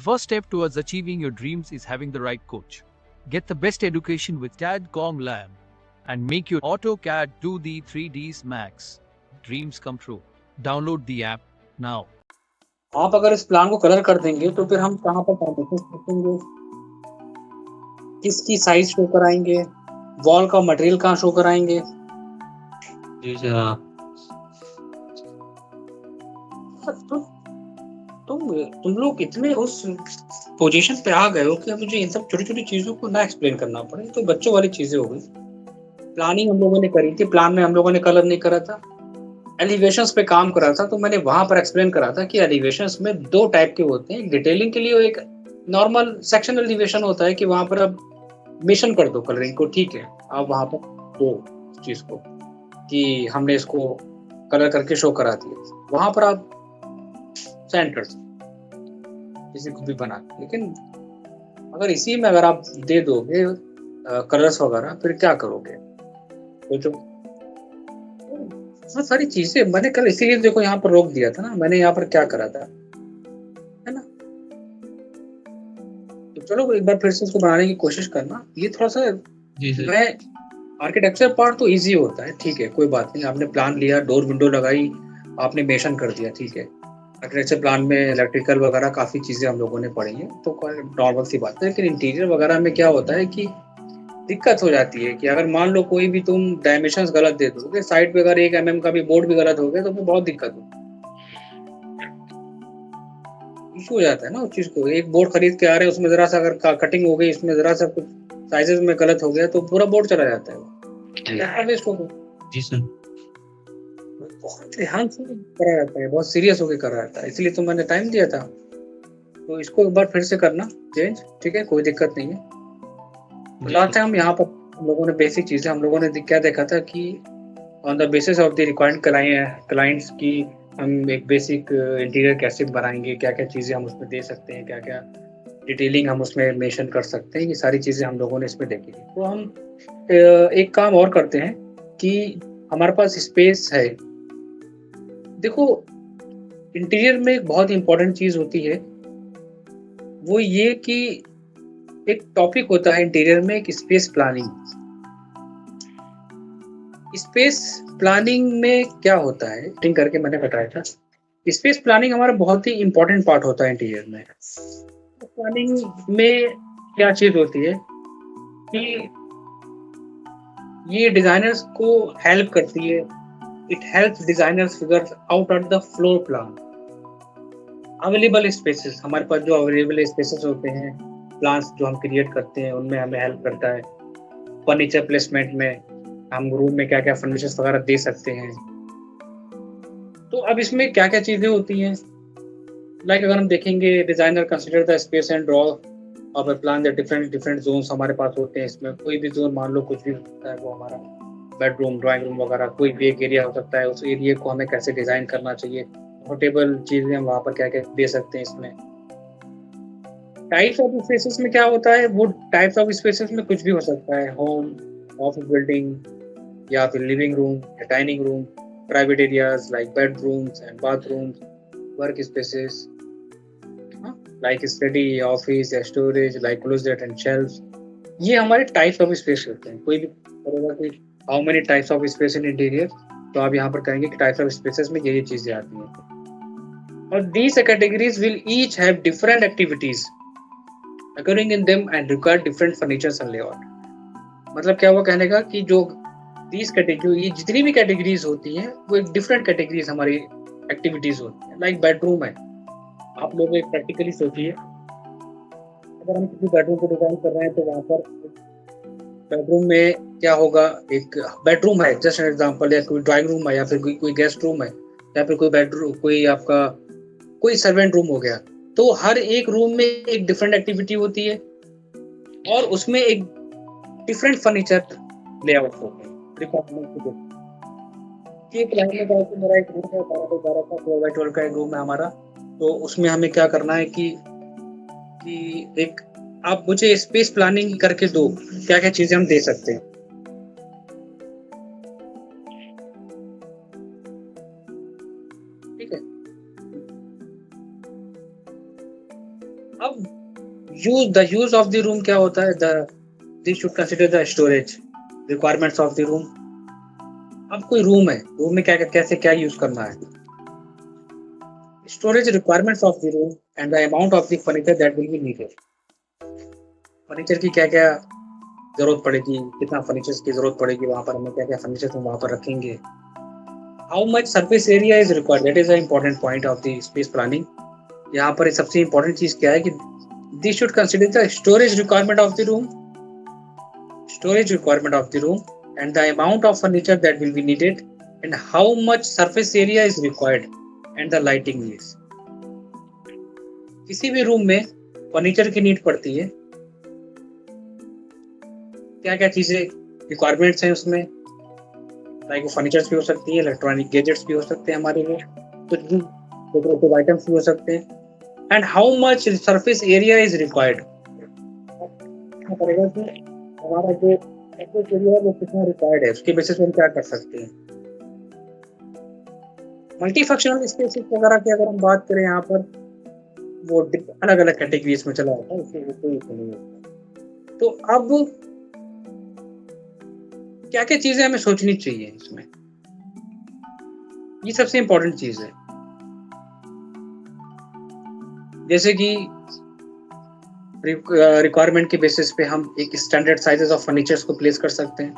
The first step towards achieving your dreams is having the right coach. Get the best education with CAD.com Lab and make your AutoCAD do the 3Ds Max. Dreams come true. Download the app now. आप अगर इस plan को colour कर देंगे तो फिर हम कहाँ पर पार्टीशंस रखेंगे, किसकी साइज शो कराएंगे, वॉल का मटेरियल कहाँ शो कराएंगे। जी सर। हाँ तुम लोग इतने उस पोजीशन पे आ गए हो कि अब मुझे इन सब छोटी छोटी चीजों को ना एक्सप्लेन करना पड़े, तो बच्चों वाली चीजें हो गई। प्लानिंग हम लोगों ने करी थी, प्लान में हम लोगों ने कलर नहीं करा था, एलिवेशंस पे काम करा था, तो मैंने वहां पर एक्सप्लेन करा था कि एलिवेशंस में दो टाइप के होते हैं, एक डिटेलिंग के लिए और एक नॉर्मल सेक्शन एलिवेशन होता है कि वहां पर अब मिशन कर दो कलरिंग को, ठीक है, आप वहां पर दो चीज को कि हमने इसको कलर करके शो करा दिया, वहां पर आप सेंड कर किसी को भी बना। लेकिन अगर इसी में अगर आप दे दोगे कलर्स वगैरह, फिर क्या करोगे सोचो। बहुत सारी चीजें मैंने कल इसीलिए देखो यहाँ पर रोक दिया था ना, मैंने यहाँ पर क्या करा था, है ना। तो चलो एक बार फिर से इसको बनाने की कोशिश करना। ये थोड़ा सा जी सर। मैं आर्किटेक्चर पार्ट तो इजी होता है, ठीक है, कोई बात नहीं, आपने प्लान लिया, डोर विंडो लगाई, आपने मेशन कर दिया, ठीक है। आर्किटेक्चर प्लान में इलेक्ट्रिकल वगैरह काफ़ी चीज़ें हम लोगों ने पढ़ी हैं, तो नॉर्मल सी बात है। लेकिन इंटीरियर वगैरह में क्या होता है कि दिक्कत हो जाती है कि अगर मान लो कोई भी तुम डायमेंशंस गलत दे दोगे, साइड पे अगर 1 mm का भी बोर्ड भी गलत हो गया तो फिर बहुत दिक्कत हो, इशू हो जाता है ना उस चीज़ को। एक बोर्ड खरीद के आ रहे हैं, उसमें ज़रा सा अगर कटिंग हो गई, इसमें ज़रा सा कुछ साइजेस में गलत हो गया तो पूरा बोर्ड चला जाता है, वेस्ट हो गया। जी सर। बहुत ध्यान से करा जाता है, बहुत सीरियस होकर करा जाता है, इसलिए तो मैंने टाइम दिया था। तो इसको एक बार फिर से करना चेंज, ठीक है, कोई दिक्कत नहीं है। लास्ट टाइम यहाँ पर हम लोगों ने बेसिक चीज़ें हम लोगों ने क्या देखा था कि on the basis of the required clients की हम एक बेसिक इंटीरियर कैसे बनाएंगे, क्या क्या चीज़ें हम उसमें दे सकते हैं, क्या क्या डिटेलिंग हम उसमें मेंशन कर सकते हैं, ये सारी चीज़ें हम लोगों ने इसमें देखी थी। तो हम एक काम और करते हैं कि हमारे पास स्पेस है। देखो इंटीरियर में एक बहुत इंपॉर्टेंट चीज़ होती है, वो ये कि एक टॉपिक होता है इंटीरियर में, एक स्पेस प्लानिंग। स्पेस प्लानिंग में क्या होता है, टिंग करके मैंने बताया था, स्पेस प्लानिंग हमारा बहुत ही इंपॉर्टेंट पार्ट होता है इंटीरियर में। प्लानिंग में क्या चीज़ होती है कि ये डिजाइनर्स को हेल्प करती है, it helps designers figure out of the floor plan available spaces. हमारे पास जो अवेलेबल स्पेसेस होते हैं, प्लान्स जो हम क्रिएट करते हैं, उनमें हमें हेल्प करता है। फर्नीचर प्लेसमेंट में हम रूम में क्या क्या फर्नीचर्स वगैरह दे सकते हैं। तो अब इसमें क्या क्या चीज़ें होती हैं, लाइक अगर हम देखेंगे, designer consider the space and draw of a plan, the different zones हमारे पास होते हैं। इसमें कोई भी जोन मान लो कुछ भी होता है, वो हमारा बेडरूम, ड्राइंग रूम वगैरह कोई भी एक एरिया हो सकता है, उस एरिया को हमें कैसे डिज़ाइन करना चाहिए, कंफर्टेबल चीज़ें हम वहाँ पर क्या क्या दे सकते हैं। इसमें टाइप्स ऑफ स्पेसेस में क्या होता है, वो टाइप्स ऑफ स्पेसेस में कुछ भी हो सकता है, होम, ऑफिस बिल्डिंग, या फिर लिविंग रूम या dining room, private areas like bedrooms and bathrooms, work spaces like study, office या storage like closet and shelves. ये हमारे टाइप्स ऑफ स्पेस होते हैं। कोई भी करेगा कि how many types of space in interior, तो आप यहाँ पर कहेंगे कि टाइप्स ऑफ स्पेसेस में ये चीज़ें आती हैं। और these categories will each have different activities occurring in them and require different furnitures and layout। मतलब क्या हुआ कहने का कि जो these category, जितनी भी कैटेगरीज होती हैं वो एक डिफरेंट कैटेगरीज हमारी एक्टिविटीज होती हैं। लाइक बेडरूम है, आप लोग एक प्रैक्टिकली सोचिए, अगर हम किसी बेडरूम को डिजाइन कर रहे हैं तो वहाँ पर बेडरूम में क्या होगा, एक बेडरूम है जस्ट एन एग्जांपल, या कोई ड्राइंग रूम है, या फिर कोई गेस्ट रूम है, या फिर कोई बेडरूम, कोई आपका कोई सर्वेंट रूम हो गया। तो हर एक रूम में एक डिफरेंट एक्टिविटी होती है और उसमें एक डिफरेंट फर्नीचर लेआउट होते हैं। एक लाइन में कहा कि मेरा एक रूम है 12 का 12x12 का एक रूम है हमारा, तो उसमें हमें क्या करना है कि एक आप मुझे स्पेस प्लानिंग करके दो, क्या क्या चीजें हम दे सकते हैं। ठीक है, अब यूज ऑफ द रूम क्या होता है, this should consider the storage requirements of the room. अब कोई रूम है, रूम में क्या कैसे क्या यूज करना है, storage requirements of the room and the amount of the furniture that will be needed. Furniture की क्या क्या जरूरत पड़ेगी, कितना फर्नीचर की जरूरत पड़ेगी, वहां पर हमें क्या क्या फर्नीचर हम वहां पर रखेंगे, how much surface area is required, that is a important point of the space planning. यहाँ पर सबसे इंपॉर्टेंट चीज क्या है कि this should consider the storage requirement of the room, storage requirement of the room and the amount of furniture that will be needed and how much surface area is required and the lighting needs। किसी भी room में furniture की need पड़ती है, क्या क्या चीजें requirements हैं उसमें, लाइक फर्नीचर्स भी हो सकती है, इलेक्ट्रॉनिक गैजेट्स भी हो सकते हैं हमारे लिए, कुछ भी डेकोरेटिव आइटम्स भी हो सकते हैं, and how much surface area is required, हमारा जो सरफेस एरिया है वो कितना रिक्वायर्ड है, उसके बेसिस पे हम क्या कर सकते हैं। मल्टी फंक्शनल स्पेसेस वगैरह की अगर हम बात करें, यहाँ पर वो अलग अलग कैटेगरीज में चला जाता है, इसमें कोई इशू नहीं होता। तो अब क्या क्या चीजें हमें सोचनी चाहिए इसमें, ये सबसे इंपॉर्टेंट चीज है। जैसे कि रिक्वायरमेंट के बेसिस पे हम एक स्टैंडर्ड साइजेस ऑफ फर्नीचर्स को प्लेस कर सकते हैं।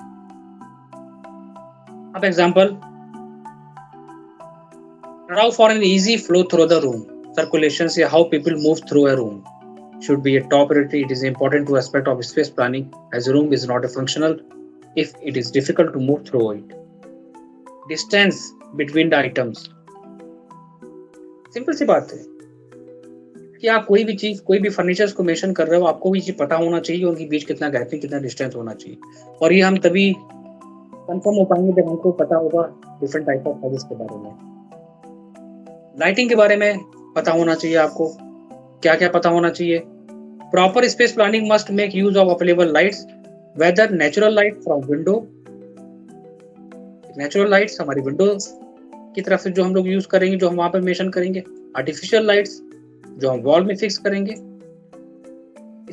अब example, allow for an easy flow through the room, circulation से how people move through a room should be a top priority. It is important to aspect of space planning as a room is not a functional if it is difficult to move through it. Distance between the items, simple सी बात है कि आप कोई भी चीज, कोई भी फर्नीचर्स को मेंशन कर रहे हो, आपको भी चीज पता होना चाहिए उनके बीच कितना गैप है, कितना डिस्टेंस होना चाहिए, और ये हम तभी कंफर्म हो पाएंगे जब हमको पता होगा डिफरेंट टाइप ऑफ साइजेस के बारे में। लाइटिंग के बारे में पता होना चाहिए आपको, क्या क्या पता होना चाहिए। Proper space planning must make use of available lights, whether natural light from window, natural lights हमारी विंडो की तरफ से जो हम लोग यूज करेंगे, जो हम वहां पर मेंशन करेंगे, आर्टिफिशियल लाइट्स जो हम वॉल में फिक्स करेंगे।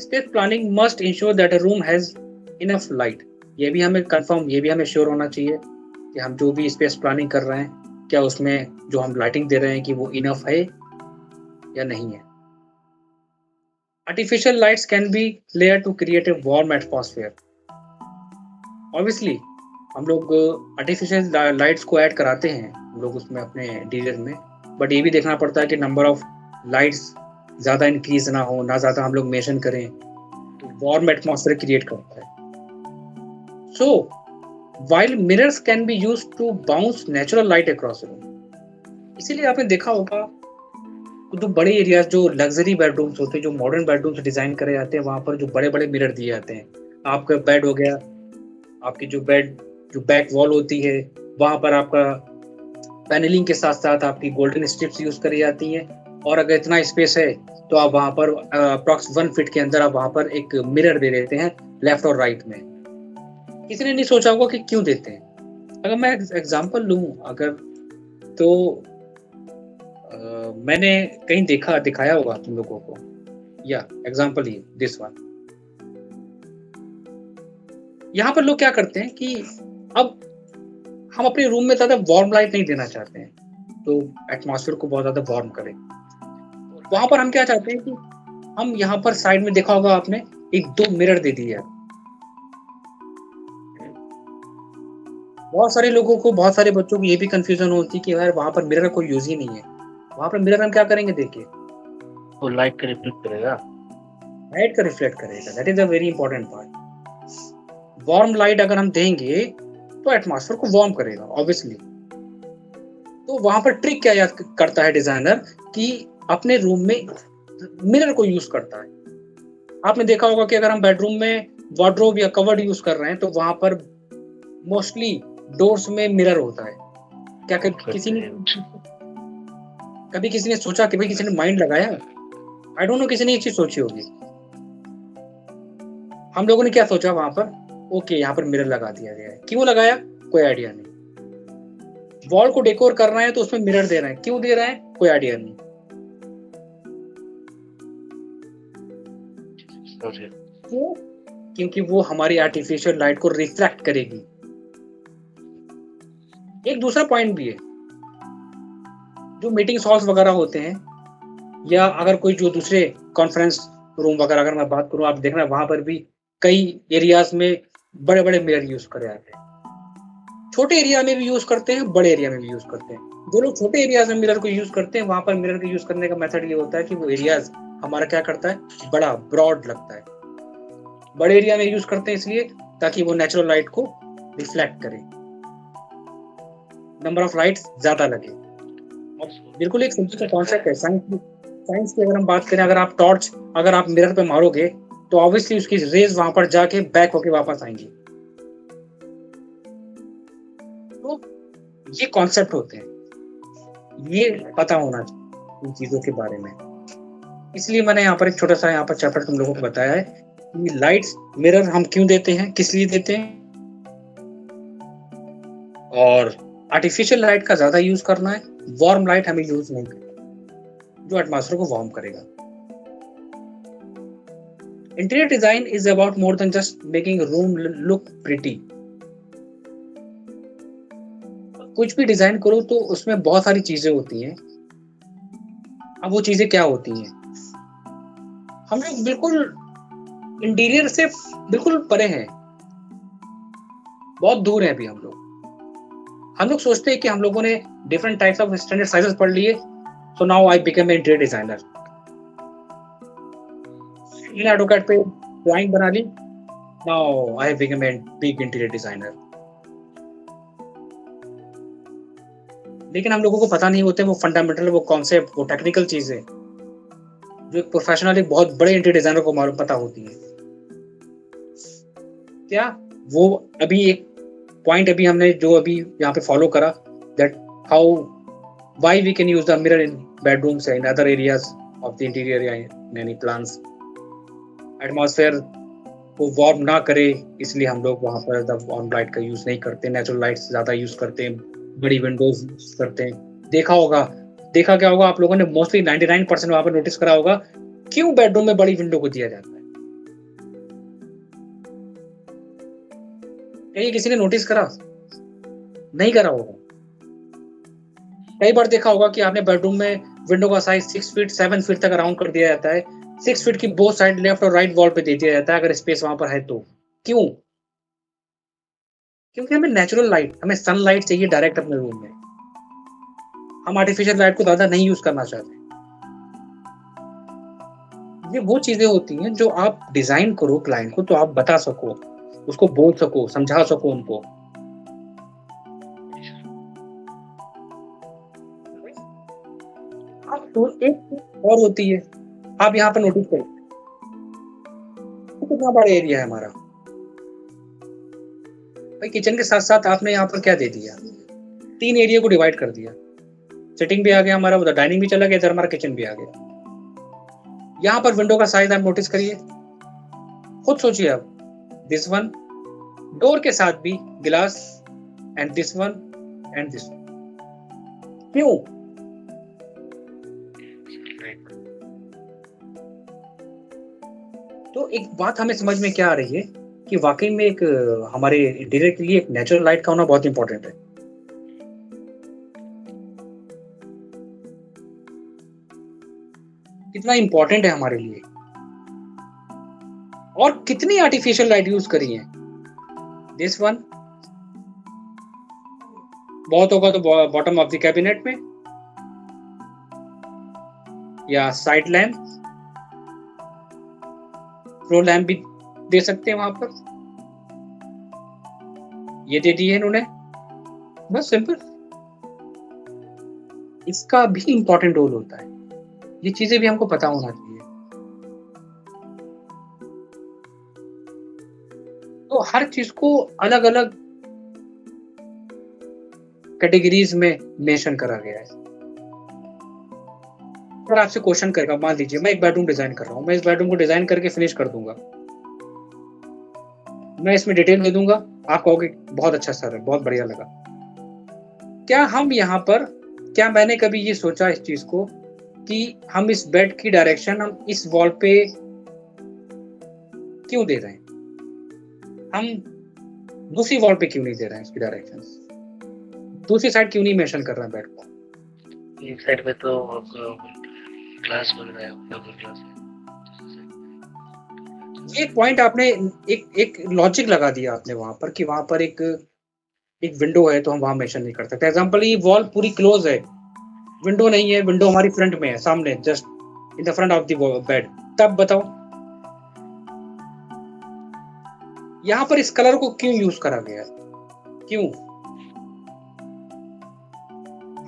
Space planning must ensure that a room has enough light, ये भी हमें कंफर्म, ये भी हमें श्योर होना चाहिए कि हम जो भी स्पेस प्लानिंग कर रहे हैं, क्या उसमें जो हम लाइटिंग दे रहे हैं कि वो इनफ है या नहीं है। Artificial lights can be layer to create a warm atmosphere. Obviously हम लोग आर्टिफिशियल लाइट्स को ऐड कराते हैं हम लोग उसमें अपने इंटीरियर में, बट ये भी देखना पड़ता है कि नंबर ऑफ लाइट्स ज़्यादा इंक्रीज ना हो, ना ज़्यादा हम लोग मेंशन करें, तो वार्म एटमॉस्फेयर क्रिएट करता है। सो while mirrors can be used to bounce natural light across the room, इसीलिए आपने देखा होगा जो बड़े एरियाज, जो लग्जरी बेडरूम्स होते हैं, जो मॉडर्न बेडरूम्स डिजाइन करे जाते हैं, वहां पर जो बड़े बड़े मिरर दिए जाते हैं। आपका बेड हो गया, आपकी जो बैक वॉल होती है, वहां पर आपका पैनलिंग के साथ साथ आपकी गोल्डन स्ट्रिप्स यूज करी जाती हैं, और अगर इतना स्पेस है तो आप वहां पर अप्रॉक्स 1 फीट के अंदर आप वहां पर एक मिरर दे देते हैं लेफ्ट और राइट में। किसी ने नहीं सोचा होगा कि क्यों देते हैं। अगर मैं एग्जांपल लूं, अगर तो मैंने कहीं दिखाया होगा तुम लोगों को, या एग्जांपल ही दिस वन। यहाँ पर लोग क्या करते हैं कि अब हम अपने रूम में ज्यादा वार्म लाइट नहीं देना चाहते हैं, तो एटमॉस्फेयर को बहुत ज्यादा वार्म करें। वहां पर हम क्या चाहते हैं कि हम यहाँ पर साइड में देखा होगा आपने, 1-2 मिरर दे दिए। बहुत सारे लोगों को, बहुत सारे बच्चों को ये भी कंफ्यूजन होती है कि यार वहां पर मिरर का कोई यूज ही नहीं है। वहां पर मिरर हम क्या करेंगे, देखिए वो लाइट का रिफ्लेक्ट करेगा, लाइट का रिफ्लेक्ट करेगा। That is a very important part. Warm light अगर हम देंगे तो एटमॉस्फेयर को वार्म करेगा ऑब्वियसली। तो वहां पर ट्रिक क्या याद करता है डिजाइनर कि अपने रूम में मिरर को यूज करता है। आपने देखा होगा कि अगर हम बेडरूम में वार्डरोब या कवर्ड यूज कर रहे हैं तो वहां पर मोस्टली डोर्स में मिरर होता है। क्या किसी ने सोचा कि भाई किसी ने माइंड लगाया? आई डोंट नो, किसी ने ये चीज सोची होगी। हम लोगों ने क्या सोचा वहां पर, ओके यहाँ पर मिरर लगा दिया गया है। क्यों लगाया, कोई आइडिया नहीं। वॉल को डेकोर कर रहे हैं तो उसमें मिरर दे रहे हैं, क्यों दे रहे हैं, कोई आइडिया नहीं। समझे। क्यों? क्योंकि वो हमारी आर्टिफिशियल लाइट को रिफ्लेक्ट करेगी। एक दूसरा पॉइंट भी है, जो मीटिंग हॉल्स वगैरह होते हैं या अगर कोई जो दूसरे कॉन्फ्रेंस रूम वगैरह अगर मैं बात करूं, आप देखना वहां पर भी कई एरियाज में बड़े बड़े मिरर यूज करे जाते हैं। छोटे एरिया में भी यूज करते हैं, बड़े एरिया में भी यूज करते हैं। जो लोग छोटे एरियाज में मिरर को यूज करते हैं, वहां पर मिरर को यूज करने का मेथड ये होता है कि वो एरियाज हमारा क्या करता है, बड़ा ब्रॉड लगता है। बड़े एरिया में यूज करते हैं इसलिए ताकि वो नेचुरल लाइट को रिफ्लेक्ट करे, नंबर ऑफ लाइट्स ज्यादा लगे। बिल्कुल एक सिंपल सा कॉन्सेप्ट है साइंस की अगर हम बात करें, अगर आप टॉर्च अगर आप मिरर पे मारोगे तो ऑब्वियसली उसकी रेज वहां पर जाके बैक होके वापस आएंगी। तो ये कॉन्सेप्ट होते हैं, ये पता होना चाहिए इन चीजों के बारे में। इसलिए मैंने यहाँ पर एक छोटा सा यहाँ पर चैप्टर तुम लोगों को बताया है कि लाइट्स मिरर हम क्यों देते हैं, किस लिए देते हैं, और आर्टिफिशियल लाइट का ज्यादा यूज करना है, वार्म लाइट हमें यूज नहीं करना जो एटमॉस्फेयर को वार्म करेगा। Interior design is about more than just making room look pretty. कुछ भी डिजाइन करो तो उसमें बहुत सारी चीजें होती हैं। अब वो चीजें क्या होती हैं, हम लोग बिल्कुल इंटीरियर से बिल्कुल परे हैं, बहुत दूर हैं अभी हम लोग सोचते हैं कि हम लोगों ने different types of standard sizes पढ़ लिए, so now I become a interior designer. In AutoCAD पे ड्राइंग बना ली, now I become a big interior designer. लेकिन हम लोगों को पता नहीं होते वो फंडामेंटल, वो कॉन्सेप्ट, वो टेक्निकल चीजें जो एक प्रोफेशनल, एक बहुत बड़े इंटीरियर डिजाइनर को मालूम पता होती है। क्या वो अभी एक पॉइंट अभी हमने जो अभी यहाँ पे फॉलो करा, that how why we can use the mirror in bedrooms and other areas of the interior या इन एनी प्लान्स। एटमॉस्फेयर को वार्म ना करे इसलिए हम लोग वहां पर द वार्म लाइट का यूज नहीं करते, नेचुरल लाइट्स ज्यादा यूज करते हैं, बड़ी विंडोज यूज करते हैं। देखा क्या होगा आप लोगों ने, मोस्टली 99% वहां पर नोटिस करा होगा क्यों बेडरूम में बड़ी विंडो को दिया जाता है। कहीं किसी ने नोटिस करा? नहीं करा होगा। कई बार देखा होगा कि आपने बेडरूम में विंडो का साइज 6 फीट 7 फीट तक राउंड कर दिया जाता है, 6 फीट की बोथ साइड लेफ्ट और राइट वॉल पे दे दिया जाता है अगर स्पेस वहां पर है तो। क्यों? क्योंकि हमें नेचुरल लाइट, हमें सनलाइट चाहिए डायरेक्ट अपने रूम में। हम आर्टिफिशियल लाइट को ज्यादा नहीं यूज करना चाहते। ये वो चीजें होती हैं जो आप डिजाइन करो क्लाइंट को तो आप बता सको, उसको बोल सको, समझा सको उनको। आप तो एक और होती है, आप यहाँ पर नोटिस करो कितना बड़ा एरिया है हमारा भाई। किचन के साथ साथ आपने यहाँ पर क्या दे दिया, 3 एरिया को डिवाइड कर दिया। सिटिंग भी आ गया हमारा, उधर डाइनिंग भी चला गया, इधर हमारा किचन भी आ गया। यहाँ पर विंडो का साइज आप नोटिस करिए, खुद सोचिए आप, दिस वन डोर के साथ भी गिलास and this one and this one. क्यों? तो एक बात हमें समझ में क्या आ रही है कि वाकई में एक हमारे इंटीरियर के लिए एक नेचुरल लाइट का होना बहुत इंपॉर्टेंट है। कितना इंपॉर्टेंट है हमारे लिए, और कितनी आर्टिफिशियल लाइट यूज करी है। दिस वन बहुत होगा तो बॉटम ऑफ द कैबिनेट में, या साइड लैम्प, फ्लोर लैम्प भी दे सकते हैं वहां पर। ये दे दिए इन्होंने, बस सिंपल। इसका भी इंपॉर्टेंट रोल होता है, ये चीजें भी हमको पता होना चाहिए। तो हर चीज को अलग अलग कैटेगरीज में मेंशन करा गया है। अगर आपसे क्वेश्चन करेगा, मान लीजिए मैं एक बेडरूम डिजाइन कर रहा हूं, मैं इस बेडरूम को डिजाइन करके फिनिश कर दूंगा, मैं इसमें डिटेल दे दूंगा, आप कहोगे बहुत अच्छा सर है, बहुत बढ़िया लगा। क्या हम यहाँ पर, क्या मैंने कभी ये सोचा इस चीज को कि हम इस बेड की डायरेक्शन हम इस वॉल पे क्यों दे रहे हैं, हम दूसरी वॉल पे क्यों नहीं दे रहे हैं उसकी डायरेक्शंस, दूसरी साइड क्यों नहीं मेंशन कर रहे हैं बेड को। एक साइड पे तो क्लास बन रहा है, डबल क्लास है। एक पॉइंट आपने एक लॉजिक लगा दिया आपने वहां पर कि वहां पर एक विंडो है तो हम वहां मेंशन नहीं कर सकते। एग्जांपल, ये वॉल पूरी क्लोज है, विंडो नहीं है, विंडो हमारी फ्रंट में है, सामने just in the front of the bed, तब बताओ यहाँ पर इस कलर को क्यों यूज करा गया, क्यों?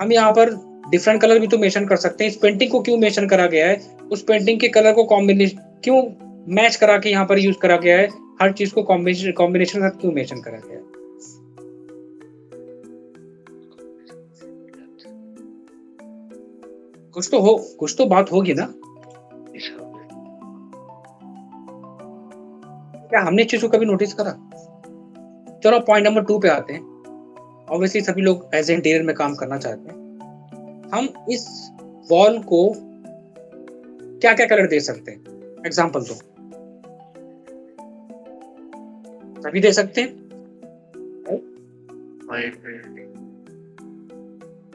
हम यहाँ पर डिफरेंट कलर भी तो मेंशन कर सकते हैं। इस पेंटिंग को क्यों मेंशन करा गया है, उस पेंटिंग के कलर को कॉम्बिनेशन क्यों मैच करा के यहाँ पर यूज करा गया है, हर चीज को कॉम्बिनेशन के साथ क्यों मेंशन करा गया है। कुछ तो बात होगी ना। क्या हमने इस चीज को कभी नोटिस करा? चलो पॉइंट नंबर 2 पे आते हैं। ऑब्वियसली सभी लोग एज ए इंटीरियर में काम करना चाहते हैं। हम इस वॉल को क्या क्या कलर दे सकते हैं, एग्जांपल दो। सभी दे सकते हैं,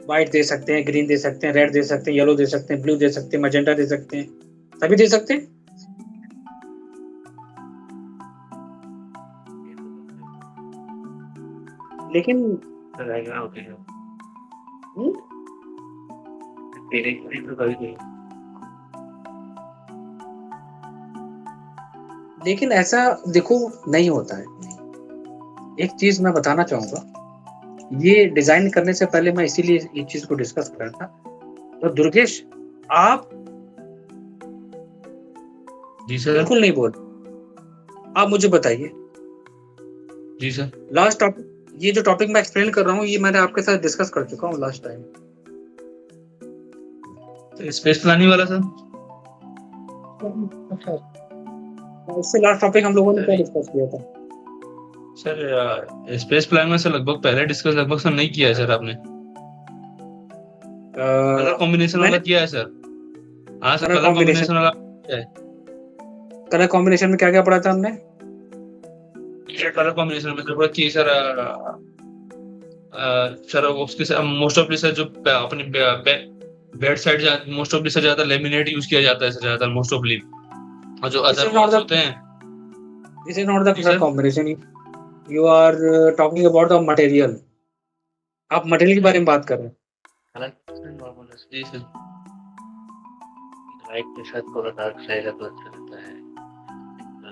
व्हाइट दे सकते हैं, ग्रीन दे सकते हैं, रेड दे सकते हैं, येलो दे सकते हैं, ब्लू दे सकते हैं, मैजेंटा दे सकते हैं, सभी दे सकते हैं। लेकिन लेकिन ऐसा देखो नहीं होता है। एक चीज मैं बताना चाहूंगा, ये डिजाइन करने से पहले मैं इसीलिए इस चीज को डिस्कस कर रहा था। तो दुर्गेश, आप जी सर। बिल्कुल नहीं बोल, आप मुझे बताइए। जी सर। लास्ट टॉपिक, ये जो टॉपिक मैं एक्सप्लेन कर रहा हूँ ये मैंने आपके साथ डिस्कस कर चुका हूँ लास्ट टाइम। तो स्पेस प्लानिंग वाला सर। इससे लास्ट टॉपिक हम लोगों ने क्या डिस्कस किया था सर? स्पेस प्लानिंग में सर लगभग पहले डिस्कस लगभग सर नहीं किया है सर आपने। कलर कॉम्बिनेशन वाला किया है सर। हाँ सर, कलर कॉम्बिनेशन वाला किया है। कलर कॉम्बिनेशन में क्या क्या पढ़ा था हमने? कलर कॉम्बिनेशन में सर कि सर सर उसके मोस्ट ऑफ सर जो अपने bed side most of sir ज्यादा लेमिनेट यूज किया जाता है सर, ज्यादा मोस्ट ऑफ और जो अदर होते हैं। This is not the colour combination, you are talking about the material. आप मटेरियल के बारे में बात कर रहे हैं। जी सर। लाइट के साथ थोड़ा डार्क साइड तो अच्छा लगता है।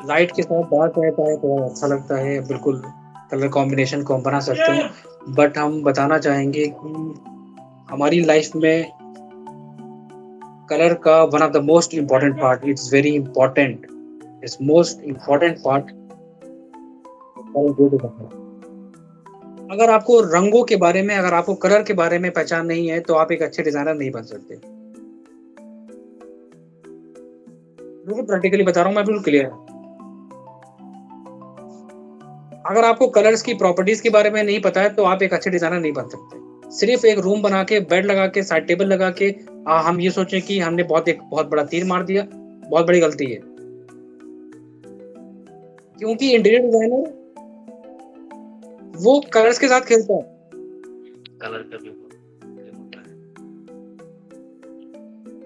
लाइट के साथ डार्क रहता है तो अच्छा लगता है, बिल्कुल कलर कॉम्बिनेशन को हम बना सकते हैं। बट हम बताना चाहेंगे कि हमारी लाइफ में कलर का one of the most important part, it's very important, it's most important part. अगर आपको रंगों के बारे में, अगर आपको कलर के बारे में पहचान नहीं है तो आप एक अच्छे डिजाइनर नहीं बन सकते। बिल्कुल प्रैक्टिकली बता रहा हूँ मैं, बिल्कुल क्लियर। अगर आपको कलर्स की प्रॉपर्टीज के बारे में नहीं पता है तो आप एक अच्छे डिजाइनर नहीं बन सकते। सिर्फ एक रूम बना के, बेड लगा के, साइड टेबल लगा के हम ये सोचें कि हमने बहुत बड़ा तीर मार दिया, बहुत बड़ी गलती है। क्योंकि इंटीरियर डिजाइनर वो कलर्स के साथ खेलता है। कलर का भी होता है।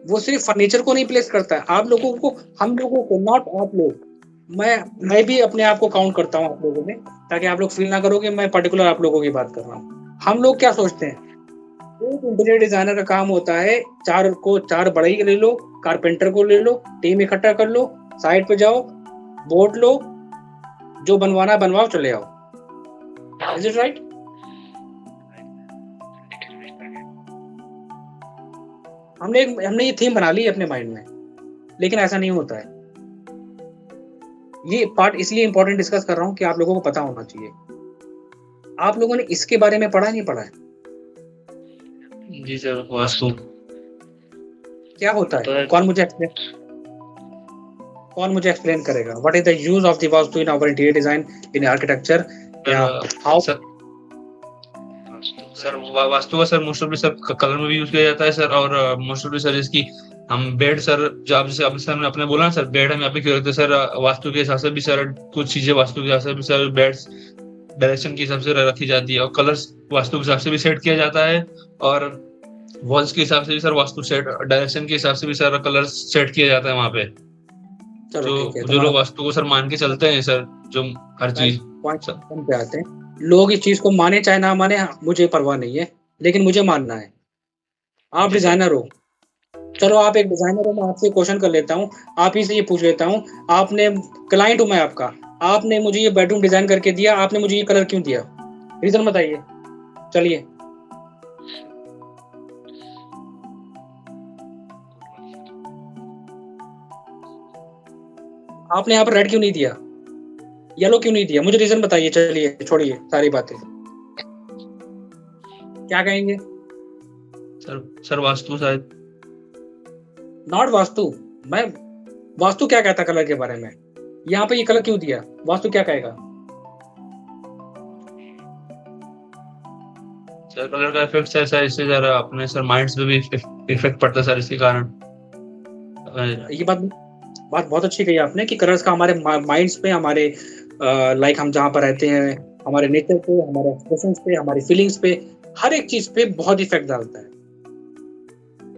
वो सिर्फ फर्नीचर को नहीं प्लेस करता है, आप लोगों को, हम लोगों को, नॉट आप लोग, मैं भी अपने आप को काउंट करता हूँ आप लोगों में, ताकि आप लोग फील ना करो कि मैं पर्टिकुलर आप लोगों की बात कर रहा हूँ। हम लोग क्या सोचते हैं, एक इंटीरियर डिजाइनर का काम होता है चार बड़े ले लो, कारपेंटर को ले लो, टीम इकट्ठा कर लो, साइड पे जाओ, बोर्ड लो, जो बनवाना बनवाओ, चले आओ। Is it right? हमने ये थीम बना ली अपने माइंड में, लेकिन ऐसा नहीं होता है। ये पार्ट इसलिए इंपॉर्टेंट डिस्कस कर रहा हूं कि आप लोगों को पता होना चाहिए। आप लोगों ने इसके बारे में पढ़ा नहीं पढ़ा है? जी सर। वास्तु क्या होता है? कौन मुझे एक्सप्लेन करेगा? What is the use of the vastu in our interior design, in architecture, या हाउ? सर वास्तु का sir most of sir colour में भी यूज किया जाता है सर, और मोस्ट ऑफ सर इसकी हम बेड सर, जो आप जैसे आपने सर आपने बोला ना सर, बेड हम यहाँ पे क्यों रखते हैं सर, वास्तु के हिसाब से भी सर, कुछ चीजें वास्तु के हिसाब से भी सर, बेड डायरेक्शन के हिसाब से रखी जाती है, और कलर्स वास्तु के हिसाब से भी सेट किया जाता है, और वॉल्स के हिसाब से भी सर वास्तु सेट, डायरेक्शन के हिसाब से भी सर कलर सेट किया जाता है वहाँ पे। चलो ठीक है, जो तुम्हारा लोग वास्तु को सर मान के चलते हैं सर, जो हर चीज पॉइंट पे आते हैं। लोग इस चीज को माने चाहे ना माने, मुझे परवाह नहीं है, लेकिन मुझे मानना है। आप जी सर। डिजाइनर हो, चलो आप एक डिजाइनर हो, मैं आपसे क्वेश्चन कर लेता हूँ, आप ही से ये पूछ लेता हूँ। आपने, क्लाइंट हूँ मैं आपका, आपने मुझे ये बेडरूम डिजाइन करके दिया, आपने मुझे ये कलर क्यों दिया? रीजन बताइए। चलिए, आपने यहाँ पर रेड क्यों नहीं दिया, येलो क्यों नहीं दिया? मुझे रीजन बताइए। चलिए छोड़िए सारी बातें, क्या कहेंगे? सर वास्तु शायद। नॉट वास्तु। मैं, वास्तु क्या कहता कलर के बारे में? यहाँ पे ये कलर क्यों दिया, वास्तु क्या कहेगा? सर कलर का इफेक्ट सर, इससे सर अपने सर माइंड्स पे भी इफेक्ट पड़ता है सर, इसके कारण। ये बात बहुत अच्छी कही आपने कि कलर्स का हमारे माइंड्स पे, हमारे लाइक हम जहाँ पर रहते हैं, हमारे नेचर पे, हमारे एक्सप्रेशंस पे, हमारी फीलिंग्स पे, हर एक चीज पे बहुत इफेक्ट डालता है।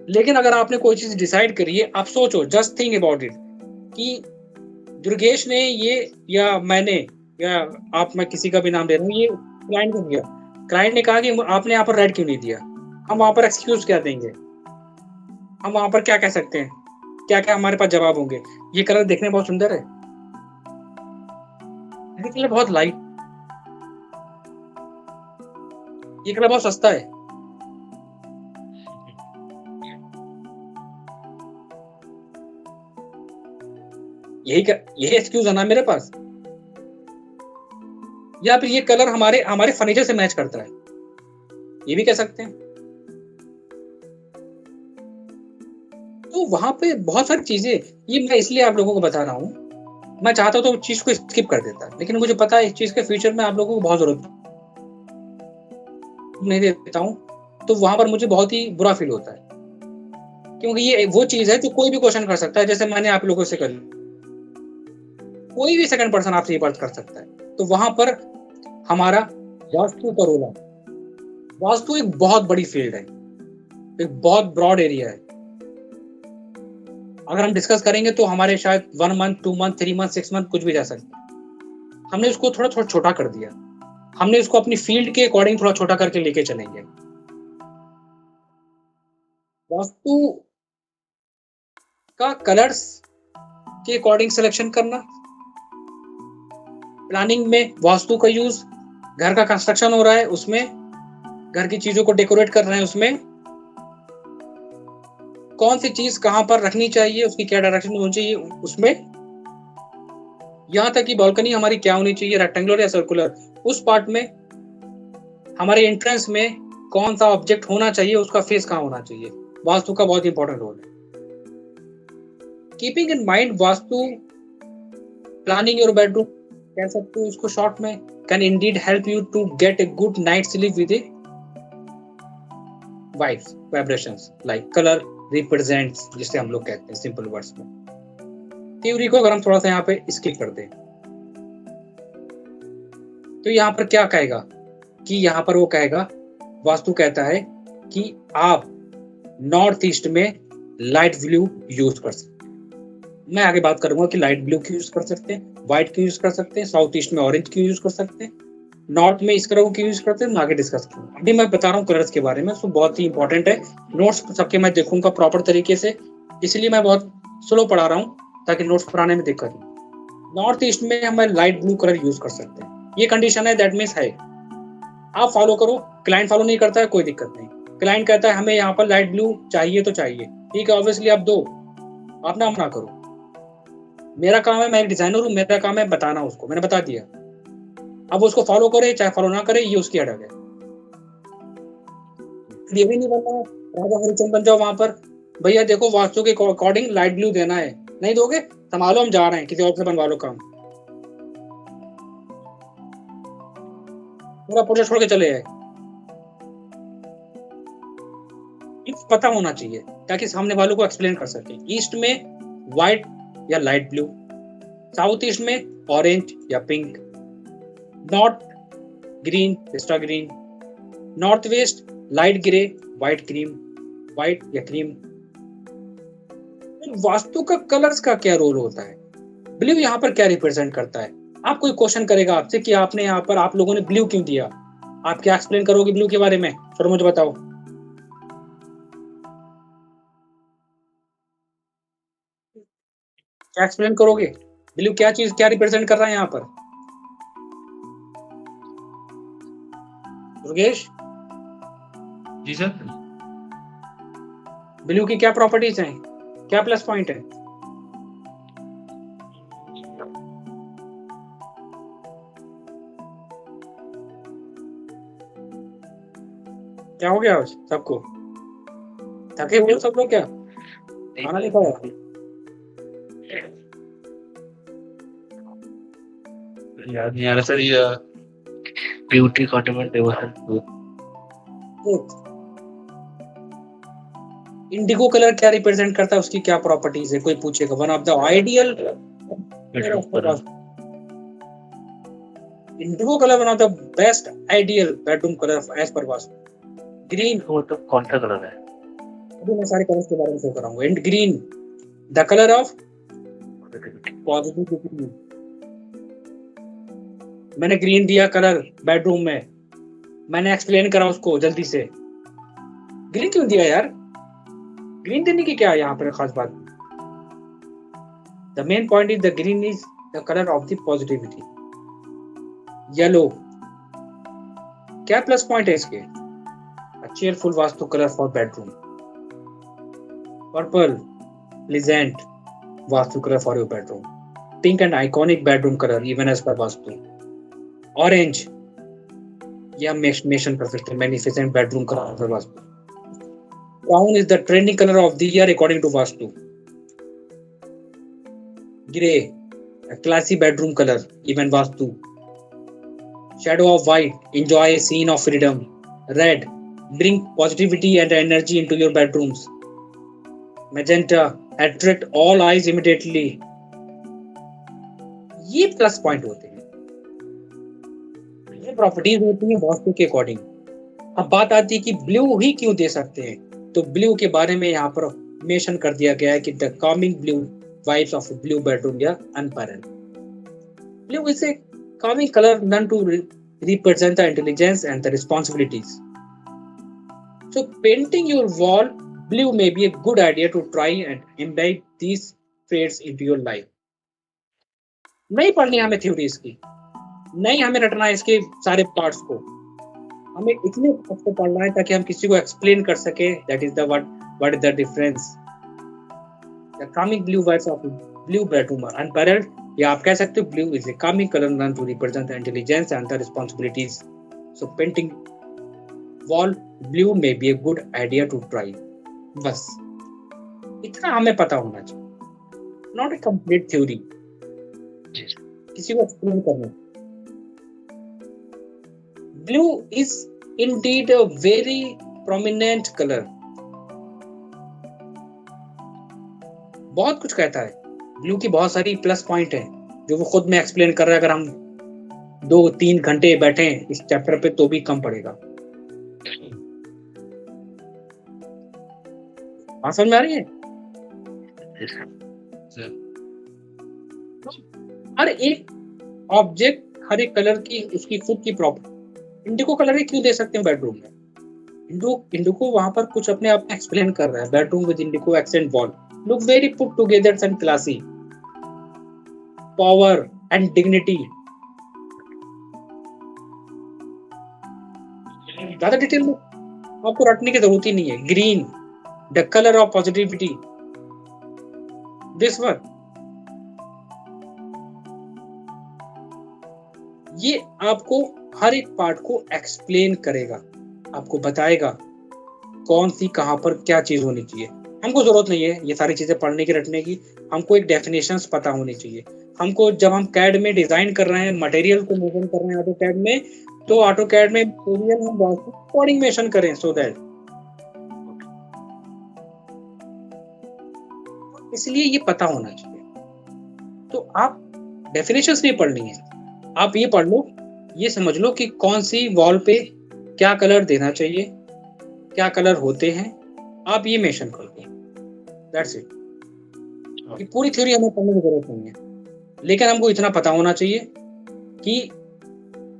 लेकिन अगर आपने कोई चीज डिसाइड करी है, आप सोचो, जस्ट थिंक अबाउट इट, कि दुर्गेश ने ये, या मैंने, या आप, मैं किसी का भी नाम ले रहा हूँ, ये क्लाइंट को दिया, क्लाइंट ने कहा कि आपने यहाँ पर रेड क्यों नहीं दिया, हम वहां पर एक्सक्यूज क्या देंगे? हम वहां पर क्या कह सकते हैं? क्या क्या हमारे पास जवाब होंगे? ये कलर देखने में बहुत सुंदर है, ये कलर बहुत लाइट, ये कलर बहुत सस्ता है। यही एक्सक्यूज है ना मेरे पास? या फिर ये कलर हमारे हमारे फर्नीचर से मैच करता है, ये भी कह सकते हैं। तो वहां पे बहुत सारी चीजें, ये मैं इसलिए आप लोगों को बता रहा हूँ। मैं चाहता तो चीज को स्किप कर देता, लेकिन मुझे पता है इस चीज के फ्यूचर में आप लोगों को बहुत जरूरत नहीं देता हूँ, तो वहां पर मुझे बहुत ही बुरा फील होता है, क्योंकि ये वो चीज है जो कोई भी क्वेश्चन कर सकता है, जैसे मैंने आप लोगों से कर, कोई भी सेकंड पर्सन आपसे ये बात कर सकता है। तो वहां पर हमारा वास्तु का रोल है। वास्तु एक बहुत बड़ी फील्ड है, एक बहुत ब्रॉड एरिया है। अगर हम डिस्कस करेंगे तो हमारे शायद 1 मंथ, 2 मंथ, 3 मंथ, 6 मंथ कुछ भी जा सकते हैं। हमने उसको थोड़ा थोड़ा छोटा कर दिया, हमने उसको अपनी फील्ड के अकॉर्डिंग थोड़ा छोटा करके लेके चलेंगे। वास्तु का कलर्स के अकॉर्डिंग सिलेक्शन करना, प्लानिंग में वास्तु का यूज, घर का कंस्ट्रक्शन हो रहा है उसमें, घर की चीजों को डेकोरेट कर रहे हैं उसमें, कौन सी चीज कहां पर रखनी चाहिए, उसकी क्या डायरेक्शन होनी चाहिए उसमें, यहां तक कि बालकनी हमारी क्या होनी चाहिए, रेक्टेंगुलर या सर्कुलर, उस पार्ट में हमारे एंट्रेंस में कौन सा ऑब्जेक्ट होना चाहिए, उसका फेस कहां होना चाहिए। वास्तु का बहुत इंपॉर्टेंट रोल है। Keeping in mind vastu, planning your bedroom, कह सकते हो उसको शॉर्ट में, can indeed help you to get a good night sleep with a vibes, vibrations, like colour represents, जिसे हम लोग कहते हैं सिंपल वर्ड्स में। थ्योरी को अगर हम थोड़ा सा यहाँ पे स्किप कर दें, तो यहाँ पर क्या कहेगा कि यहाँ पर वो कहेगा, वास्तु कहता है कि आप नॉर्थ ईस्ट में लाइट ब्लू यूज कर सकते हैं। मैं आगे बात करूंगा कि लाइट ब्लू क्यों यूज कर सकते हैं, व्हाइट क्यों यूज कर सकते हैं, साउथ ईस्ट में ऑरेंज क्यों यूज कर सकते हैं, नॉर्थ में इस कलर को क्यों यूज करते हैं, मैं आगे डिस्कस करूंगा। अभी मैं बता रहा हूँ कलर्स के बारे में, सो बहुत ही इंपॉर्टेंट है। नोट्स सबके मैं देखूंगा प्रॉपर तरीके से, इसलिए मैं बहुत स्लो पढ़ा रहा हूँ ताकि नोट्स पढ़ाने में दिक्कत नहीं। नॉर्थ ईस्ट में हम लाइट ब्लू कलर यूज कर सकते हैं, ये कंडीशन है, दैट मीन्स है। आप फॉलो करो, क्लाइंट फॉलो नहीं करता है कोई दिक्कत नहीं। क्लाइंट कहता है हमें यहाँ पर लाइट ब्लू चाहिए तो चाहिए, ठीक है, ऑब्वियसली आप दो, आप ना मना करो। मेरा काम है, मैं एक डिजाइनर हूँ, मेरा काम है बताना उसको, मैंने बता दिया। अब उसको फॉलो करे चाहे फॉलो ना करे, ये उसकी अड़ग है। ये भी नहीं बनना राजा हरिचंद बन जाओ वहां पर, भैया देखो वास्तु के अकॉर्डिंग लाइट ब्लू देना है, नहीं दोगे संभालो, हम जा रहे हैं, किसी और से बनवा लो काम, पूरा प्रोजेक्ट छोड़ के चले जाए। पता होना चाहिए ताकि सामने वालों को एक्सप्लेन कर सके। ईस्ट में व्हाइट या लाइट ब्लू, साउथ ईस्ट में ऑरेंज या पिंक, नॉर्थ ग्रीन पिस्ता green, north west light grey, white cream, white या क्रीम। वास्तु का कलर्स का क्या रोल होता है, ब्लू यहाँ पर क्या रिप्रेजेंट करता है? आप कोई क्वेश्चन करेगा आपसे कि आपने यहाँ पर आप लोगों ने ब्लू क्यों दिया, आप क्या एक्सप्लेन करोगे ब्लू के बारे में? चलो मुझे बताओ। क्या एक्सप्लेन करोगे? ब्लू क्या चीज क्या रिप्रेजेंट कर रहा है यहाँ पर? दुर्गेश, जी सर। ब्लू की क्या प्रॉपर्टीज हैं, क्या प्लस पॉइंट है? क्या हो गया सबको? थके हुए हो सब लोग क्या? खाना नहीं खाया? याद नहीं आ रहा सर। ये beauty ornament devotion. Indigo colour क्या रिप्रेजेंट करता है, उसकी क्या प्रॉपर्टीज है? कोई पूछेगा। One of the ideal indigo colour, one of the best ideal bedroom colour as per vastu. Green, वो तो कौन सा कलर है? अभी मैं सारे कलर्स के बारे में शो कराऊंगा। And green the colour of positivity. मैंने ग्रीन दिया कलर बेडरूम में, मैंने एक्सप्लेन करा उसको जल्दी से। ग्रीन क्यों दिया यार? ग्रीन देने की क्या है यहाँ पर खास बात? The main point is the green is the colour of the positivity. Yellow क्या प्लस पॉइंट है इसके? A cheerful vastu colour for bedroom. Purple pleasant vastu colour for your bedroom. Pink and iconic bedroom colour even as per vastu. Orange ये हम mention कर सकते हैं magnificent bedroom colour for vastu. Brown is the trending colour of the year according to vastu. Grey a classy bedroom color even vastu। shadow of white enjoy a scene of freedom। red bring positivity and energy into your bedrooms। magenta attract all eyes immediately। ये plus point होते हैं, ये properties होती है वास्तु के according. अब बात आती है कि ब्लू ही क्यों दे सकते हैं, तो ब्लू के बारे में यहाँ पर मेंशन कर दिया गया है कि the coming blue vibes of blue bedroom या apparel. Blue is a coming colour none to represent the intelligence and the responsibilities। So painting your wall blue may be a good idea to try and imbibe these traits into your life। नहीं पढ़नी हमें theory इसकी, नहीं हमें रटना है इसके सारे पार्ट्स को, हमें इतने आपको पढ़ना है ताकि हम किसी को एक्सप्लेन कर सके। That is the what is the difference. The coming blue vibes of blue bedroom unparalleled, या आप कह सकते हो blue is a coming colour none to represent the intelligence and the responsibilities. So painting wall blue may be a good idea to try. बस इतना हमें पता होना चाहिए, नॉट ए कंप्लीट थ्योरी किसी को एक्सप्लेन करना। Blue is indeed a very prominent colour, बहुत कुछ कहता है। ब्लू की बहुत सारी प्लस पॉइंट है जो वो खुद में एक्सप्लेन कर रहा है। अगर हम 2-3 घंटे बैठे इस चैप्टर पे तो भी कम पड़ेगा। बात समझ में आ रही है? हर एक ऑब्जेक्ट, हर एक कलर की उसकी खुद की प्रॉपर्टी। इंडिगो कलर ही क्यों दे सकते हैं बेडरूम में? इंडिगो वहां पर कुछ अपने आप में एक्सप्लेन कर रहा है। Bedroom with Indigo accent wall look very put together and classy, power and dignity। ज्यादा डिटेल में आपको रटने की जरूरत ही नहीं है। Green the colour of positivity, this one ये आपको हर एक पार्ट को एक्सप्लेन करेगा, आपको बताएगा कौन सी कहां पर क्या चीज होनी चाहिए। हमको जरूरत नहीं है ये सारी चीजें पढ़ने की रटने की, हमको एक डेफिनेशंस पता होनी चाहिए। हमको जब हम कैड में डिजाइन कर रहे हैं, मटेरियल को मेंशन कर रहे हैं ऑटो कैड में, तो ऑटो कैड में मटेरियल हम कोडिंग मेंशन करें सो दैट इसलिए ये पता होना चाहिए। तो आप डेफिनेशंस नहीं पढ़नी है, आप ये पढ़ लो, ये समझ लो कि कौन सी वॉल पे क्या कलर देना चाहिए, क्या कलर होते हैं, आप ये मेंशन कर दो, दैट्स इट। ये पूरी थ्योरी हमें पढ़ने की जरूरत नहीं है, लेकिन हमको इतना पता होना चाहिए कि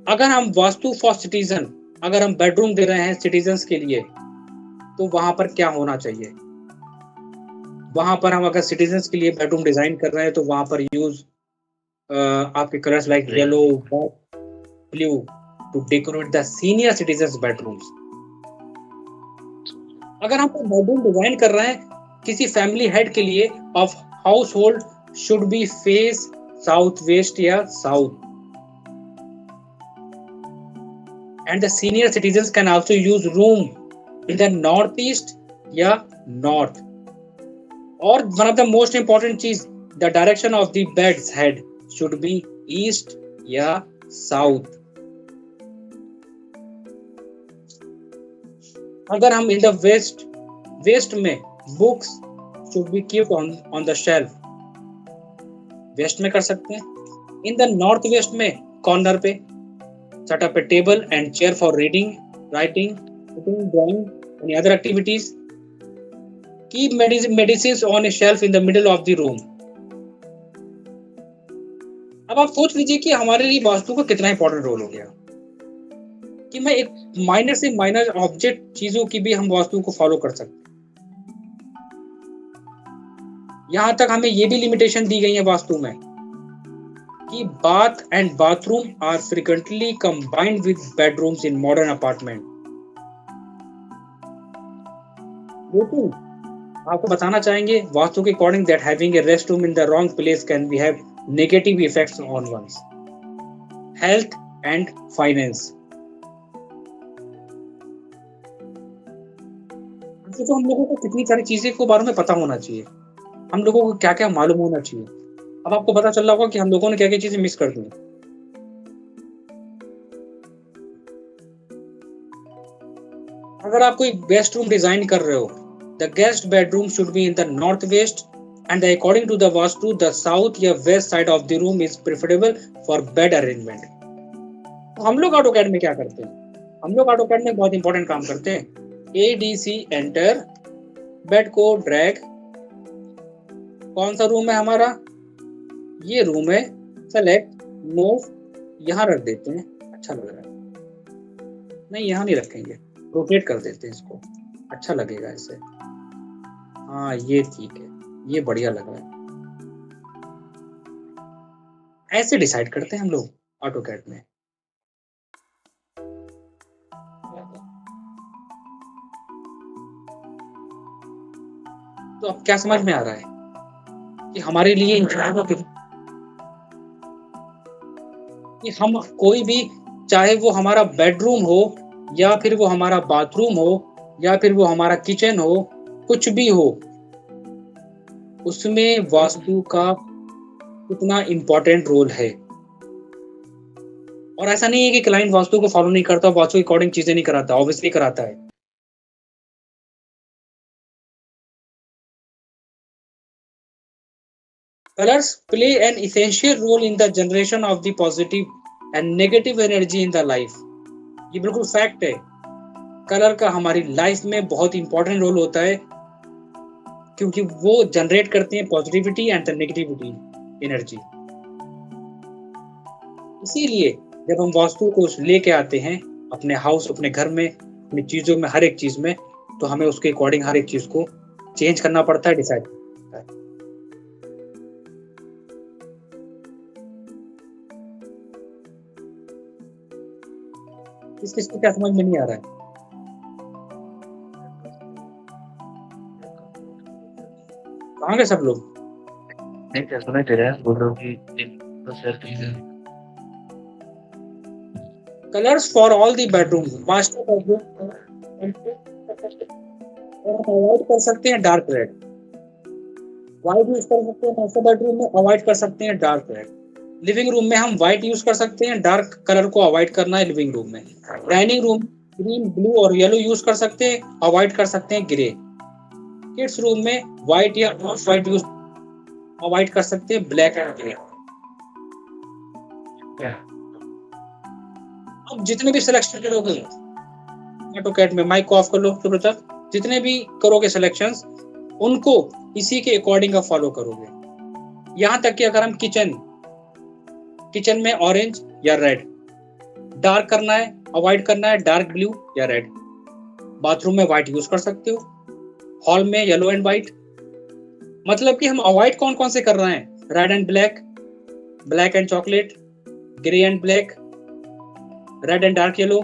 अगर हम वास्तु फॉर सिटीजन, अगर हम बेडरूम दे रहे हैं सिटीजन्स के लिए, तो वहां पर क्या होना चाहिए। वहां पर हम अगर सिटीजन्स के लिए बेडरूम डिजाइन कर रहे हैं तो वहां पर यूज आपके colours like yellow, blue to decorate the senior citizens bedrooms. अगर हम बेडरूम डिजाइन कर रहे हैं किसी फैमिली हेड के लिए of house hold should be face south west या south, and the senior citizens can also use room in the northeast या north, or one of the most important चीज, the direction of the bed's head should be east या south। अगर हम in the west में books should be kept on the shelf, west में कर सकते हैं। in the northwest में corner पे set up a table and chair for reading, writing, drawing, any other activities. Keep medicines on a shelf in the middle of the room. अब आप सोच लीजिए कि हमारे लिए वास्तु का कितना इंपॉर्टेंट रोल हो गया कि मैं एक माइनर से माइनर ऑब्जेक्ट चीजों की भी हम वास्तु को फॉलो कर सकते हैं। यहां तक हमें ये भी लिमिटेशन दी गई है वास्तु में कि bath and bathroom are frequently combined with bedrooms in modern apartment। लेकिन आपको बताना चाहेंगे वास्तु के according that having a restroom in the wrong place can be have negative effects on one's health and finance। तो हम लोगों को कितनी सारी चीजें के बारे में पता होना चाहिए, हम लोगों को क्या क्या मालूम होना चाहिए। अब आपको पता चल रहा होगा कि हम लोगों ने क्या क्या चीजें मिस कर दी। अगर आप कोई गेस्ट रूम डिजाइन कर रहे हो, the guest bedroom should be in the north west and according to the Vastu the south या west side of the room is preferable for bed arrangement. तो हम लोग ऑटोकैड में क्या करते हैं, हम लोग ऑटोकैड में बहुत इंपॉर्टेंट काम करते हैं। ADC एंटर, बेड को ड्रैग, कौन सा रूम है हमारा, ये रूम है, सेलेक्ट, मूव, यहाँ रख देते हैं, अच्छा लग रहा है, नहीं यहाँ नहीं रखेंगे, रोटेट कर देते हैं इसको, अच्छा लगेगा इससे, हाँ ये ठीक है, ये बढ़िया लग रहा है। ऐसे डिसाइड करते हैं हम लोग ऑटोकैड में। तो अब क्या समझ में आ रहा है कि हमारे लिए कि हम कोई भी, चाहे वो हमारा बेडरूम हो या फिर वो हमारा बाथरूम हो या फिर वो हमारा किचन हो, कुछ भी हो, उसमें वास्तु का कितना इंपॉर्टेंट रोल है। और ऐसा नहीं है कि क्लाइंट वास्तु को फॉलो नहीं करता, वास्तु के अकॉर्डिंग चीजें नहीं कराता, ऑब्वियसली कराता है। Colors play an essential role in the generation of the positive and negative energy in the life। ये बिल्कुल फैक्ट है, कलर का हमारी लाइफ में बहुत इंपॉर्टेंट रोल होता है क्योंकि वो जनरेट करते हैं positivity and the negativity energy. इसीलिए जब हम वास्तु को लेके आते हैं अपने हाउस, अपने घर में, अपनी चीजों में, हर एक चीज में, तो हमें उसके अकॉर्डिंग हर एक चीज को चेंज करना पड़ता है, डिसाइड करना है। किसको क्या समझ में नहीं आ रहा है? कहाँ गए सब लोग? नहीं क्या सुना दे रहा है, बोल रहा हूँ कि तो शेयर कीजिए। Colors for all the bedrooms, master bedroom avoid कर सकते हैं डार्क रेड, व्हाइट यूज कर सकते हैं मास्टर बेडरूम में, अवॉइड कर सकते हैं डार्क रेड। लिविंग रूम में हम व्हाइट यूज कर सकते हैं, डार्क कलर को अवॉइड करना है लिविंग रूम में। डाइनिंग रूम ग्रीन, ब्लू और येलो यूज कर सकते हैं, अवॉइड कर सकते हैं ग्रे। किड्स रूम में व्हाइट या ऑफ व्हाइट यूज अवॉइड कर सकते हैं ब्लैक एंड ग्रे। अब जितने भी सिलेक्शन करोगे ऑटोकैड में, माइक को ऑफ कर लो सुब्रता, जितने भी करोगे सिलेक्शंस उनको इसी के अकॉर्डिंग आप फॉलो करोगे। यहाँ तक कि अगर हम किचन में ऑरेंज या रेड डार्क करना है, अवॉइड करना है डार्क ब्लू या रेड। बाथरूम में व्हाइट यूज कर सकते हो, हॉल में येलो एंड व्हाइट। मतलब कि हम अवॉइड कौन कौन से कर रहे हैं, red and black, black and chocolate, grey and black, red and dark yellow,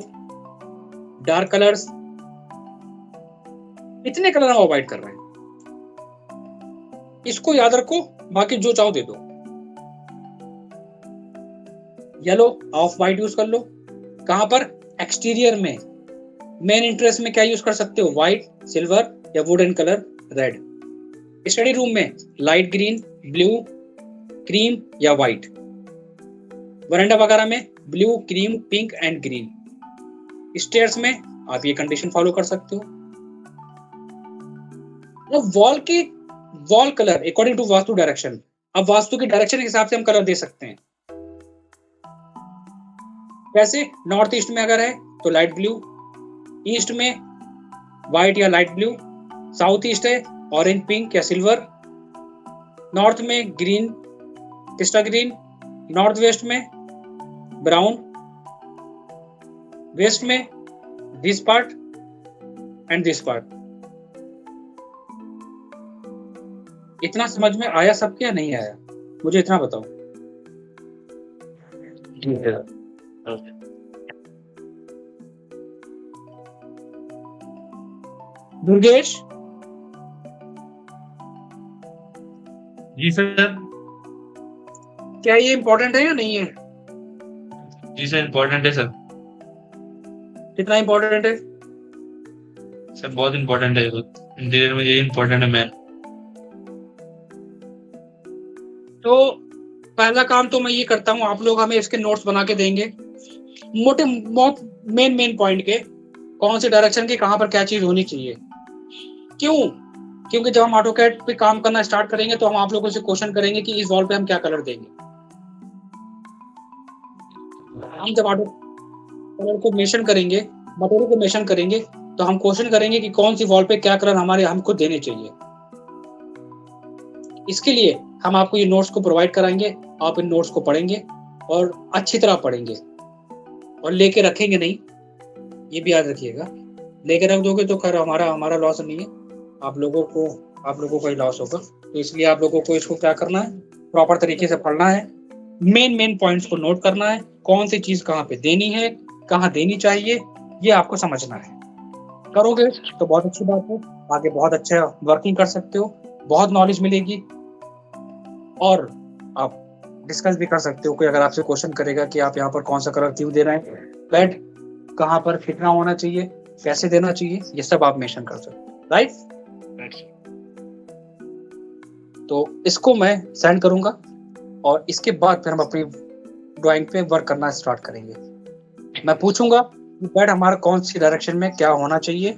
dark colours, इतने कलर हम अवॉइड कर रहे हैं। इसको याद रखो, बाकी जो चाहो दे दो। येलो ऑफ व्हाइट यूज कर लो। कहां पर, एक्सटीरियर में। मेन इंटरेस्ट में क्या यूज कर सकते हो, व्हाइट, सिल्वर या wooden colour, red. Study room में लाइट ग्रीन, ब्लू, क्रीम या व्हाइट। वरांडा वगैरह में blue, cream, pink and green. Stairs में आप ये कंडीशन फॉलो कर सकते हो। Wall colour according to vastu direction. अब वास्तु की डायरेक्शन के हिसाब से हम कलर दे सकते हैं। वैसे नॉर्थ ईस्ट में अगर है तो लाइट ब्लू, ईस्ट में व्हाइट या लाइट ब्लू, साउथ ईस्ट है ऑरेंज, पिंक या सिल्वर, नॉर्थ में ग्रीन, पिस्ता ग्रीन, नॉर्थ वेस्ट में ब्राउन, वेस्ट में this part and this part. इतना समझ में आया सबके या नहीं आया, मुझे इतना बताओ। दुर्गेश, जी सर। क्या ये इंपॉर्टेंट है या नहीं है? जी सर, इम्पोर्टेंट है सर। कितना इंपॉर्टेंट है? सर बहुत इम्पोर्टेंट है, इंटीरियर में ये इम्पोर्टेंट है मैन। तो पहला काम तो मैं ये करता हूँ, आप लोग हमें इसके नोट्स बना के देंगे, मोटे मेन पॉइंट के, कौन से डायरेक्शन के कहां पर क्या चीज होनी चाहिए। क्यों? क्योंकि जब हम ऑटोकैड पे काम करना स्टार्ट करेंगे तो हम आप लोगों से क्वेश्चन करेंगे कि इस वॉल पे हम क्या कलर देंगे। हम जब ऑटो कलर को मेंशन करेंगे, मटेरियल को मेंशन करेंगे, तो हम क्वेश्चन करेंगे कि कौन सी वॉल पे क्या कलर हमको देने चाहिए। इसके लिए हम आपको ये नोट्स को प्रोवाइड कराएंगे, आप इन नोट्स को पढ़ेंगे और अच्छी तरह पढ़ेंगे और लेके रखेंगे नहीं, ये भी याद रखिएगा। लेके रख दोगे तो खैर हमारा लॉस नहीं है, आप लोगों को ही लॉस होगा। तो इसलिए आप लोगों को इसको क्या करना है, प्रॉपर तरीके से पढ़ना है, मेन पॉइंट्स को नोट करना है, कौन सी चीज कहाँ पे देनी है, कहाँ देनी चाहिए, ये आपको समझना है। करोगे तो बहुत अच्छी बात है, आगे बहुत अच्छा वर्किंग कर सकते हो, बहुत नॉलेज मिलेगी और आप डिस्कस भी कर सकते हो। कोई अगर आपसे क्वेश्चन करेगा कि आप यहाँ पर कौन सा कलर क्यों दे रहे हैं, बेड कहाँ पर कितना होना चाहिए, कैसे देना चाहिए, ये सब आप मेंशन कर सकते हो, राइट? तो इसको मैं सेंड करूंगा और इसके बाद फिर हम अपनी ड्राइंग पे वर्क करना स्टार्ट करेंगे। मैं पूछूंगा कि बेड हमारा कौन सी डायरेक्शन में क्या होना चाहिए,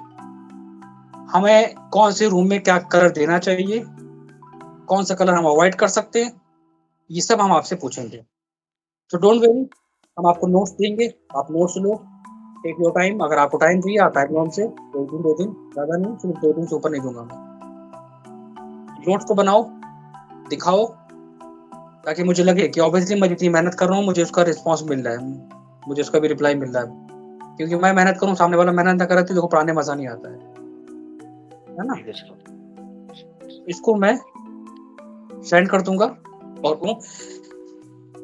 हमें कौन से रूम में क्या कलर देना चाहिए, कौन सा कलर हम अवॉइड कर सकते हैं, ये सब हम आपसे पूछेंगे। तो डोंट वरी, हम आपको नोट्स देंगे, आप नोट्स लो, टेक योर टाइम। अगर आपको टाइम चाहिए आप टाइम लो हमसे, 2 दिन, ज़्यादा नहीं, सिर्फ 2 दिन से ऊपर नहीं दूंगा मैं। नोट्स को बनाओ, दिखाओ, ताकि मुझे लगे कि ऑब्वियसली मैं जितनी मेहनत कर रहा हूँ मुझे उसका रिस्पॉन्स मिल रहा है, मुझे उसका भी रिप्लाई मिल रहा है। क्योंकि मैं मेहनत करूँ, सामने वाला मेहनत ना करे तो देखो पढ़ाने मजा नहीं आता है ना। इसको मैं सेंड कर दूंगा और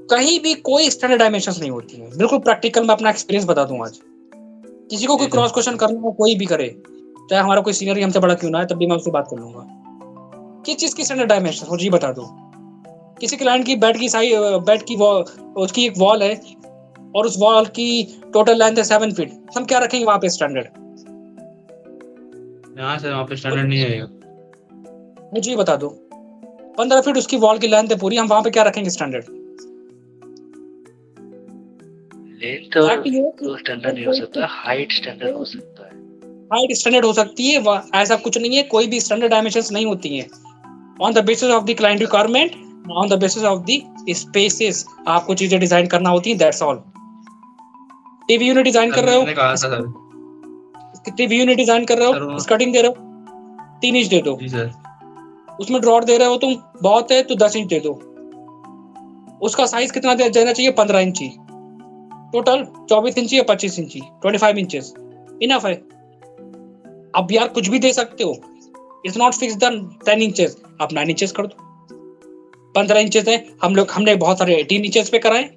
कहीं भी कोई स्टैंडर्ड डायमेंशंस नहीं होती है, बिल्कुल प्रैक्टिकल मैं अपना एक्सपीरियंस बता दूं आज। किसी को कोई क्रॉस क्वेश्चन करना हो, कोई भी करे, चाहे हमारा कोई सीनियर ही हमसे बड़ा क्यों ना है, तब भी मैं उससे बात कर लूंगा। किस चीज की स्टैंडर्ड डायमेंशन हो जी बता दो। किसी क्लाइंट की बेड की उसकी एक वॉल है और उस वॉल की टोटल लेंथ है 7 फीट, हम क्या रखेंगे वहां पे स्टैंडर्ड? यहाँ से वहाँ पे स्टैंडर्ड नहीं आएगा। मुझे बता दो, 15 फीट उसकी वॉल की लेंथ है पूरी, हम वहां पे क्या रखेंगे स्टैंडर्ड? लेंथ तो स्टैंडर्ड नहीं हो सकता, हाइट स्टैंडर्ड हो सकता है। हाइट स्टैंडर्ड हो सकती है, ऐसा कुछ नहीं है, कोई भी स्टैंडर्ड डायमेंशंस नहीं होती हैं। On the basis of the client requirement on the basis of the spaces आपको चीजें डिजाइन करना होती है, that's all. TV unit design कर रहे मैंने कहा था हो, सर। टीवी यूनिट डिजाइन कर रहे सर हो, वो स्कर्टिंग दे रहे हो 3 इंच दे दो, जी सर। उसमें ड्रॉर दे रहे हो तुम, बहुत है तो 10 इंच दे दो, उसका साइज कितना देना चाहिए, 15 इंची, टोटल 24 इंची या 25 इंची, 25 इंचेस इनफ है। अब यार कुछ भी दे सकते हो, it's not fix the 10 inches, आप 9 इंचेस कर दो। 15 इंचेस है, हमने बहुत सारे 18 इंचेस पे कराए,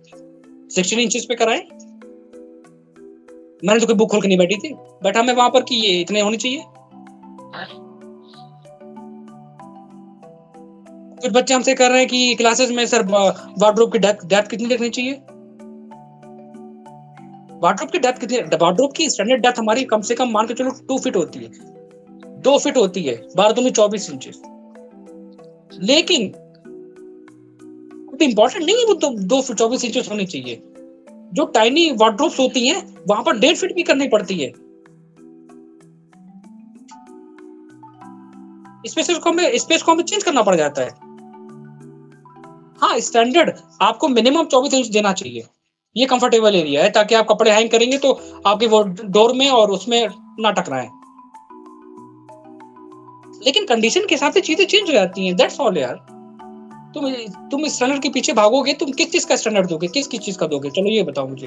16 इंचेस पे कराए। मैंने तो कोई बुक खोल के नहीं बैठी थी, बैठा मैं वहां पर कि ये इतने होने चाहिए। कुछ बच्चे हमसे कर रहे हैं कि क्लासेस में सर वार्डरोब की डेप्थ कितनी रखनी चाहिए, वार्डरोब की डेप्थ कितनी, वार्डरोब की स्टैंडर्ड डेप्थ हमारी कम से कम मान के चलो 2 फीट होती है, 2 फीट होती है, 12 दूनी 24 इंचेस। लेकिन इंपॉर्टेंट नहीं है वो 2 फीट 24 इंचेस होनी चाहिए। जो टाइनी वार्डरोब्स होती हैं वहां पर 1.5 फीट भी करनी पड़ती है। स्पेस को हमें चेंज करना पड़ जाता है। हाँ, स्टैंडर्ड आपको मिनिमम 24 इंच देना चाहिए, ये कंफर्टेबल एरिया है, ताकि आप कपड़े हैंग करेंगे तो आपके वो डोर में और उसमें ना टकराए। लेकिन कंडीशन के हिसाब से चीजें चेंज हो जाती हैं, दैट्स ऑल यार। तुम स्टैंडर्ड के पीछे भागोगे, तुम किस चीज का स्टैंडर्ड दोगे, किस चीज का दोगे, चलो ये बताओ मुझे।